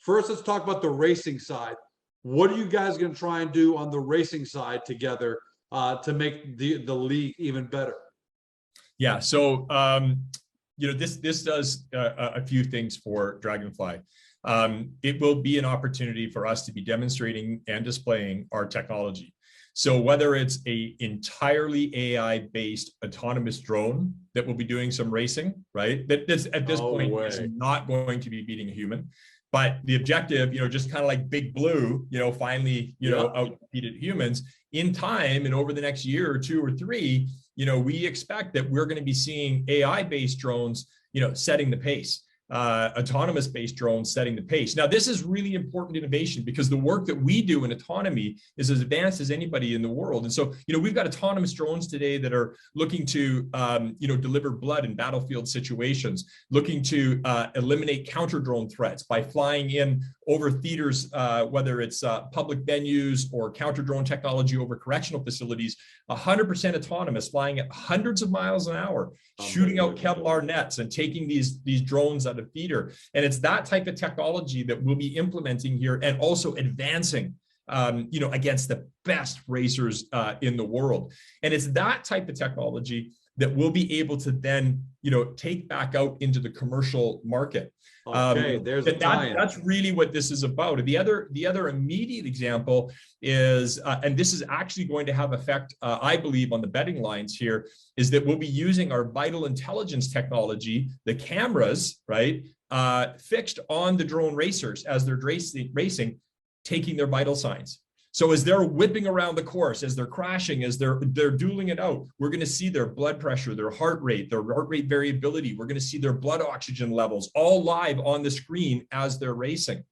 first, let's talk about the racing side. What are you guys going to try and do on the racing side together to make the league even better? Yeah, so this does a few things for Draganfly. It will be an opportunity for us to be demonstrating and displaying our technology. So whether it's a entirely AI-based autonomous drone that will be doing some racing, right? That at this point is not going to be beating a human. But the objective, just kind of like Big Blue, finally, outcompeted humans in time, and over the next year or two or three, we expect that we're going to be seeing AI-based drones, setting the pace. Autonomous-based drones setting the pace. Now, this is really important innovation because the work that we do in autonomy is as advanced as anybody in the world. And so, we've got autonomous drones today that are looking to, deliver blood in battlefield situations, looking to eliminate counter-drone threats by flying in over theaters, whether it's public venues or counter-drone technology over correctional facilities, 100% autonomous, flying at hundreds of miles an hour, shooting out Kevlar nets and taking these drones out of theater. And it's that type of technology that we'll be implementing here and also advancing, against the best racers in the world. And it's that type of technology that we'll be able to then, take back out into the commercial market. Okay, there's that's really what this is about. The other immediate example is, and this is actually going to have effect, I believe, on the betting lines here, is that we'll be using our vital intelligence technology, the cameras, right, fixed on the drone racers as they're racing, taking their vital signs. So as they're whipping around the course, as they're crashing, as they're dueling it out, we're going to see their blood pressure, their heart rate variability. We're going to see their blood oxygen levels all live on the screen as they're racing.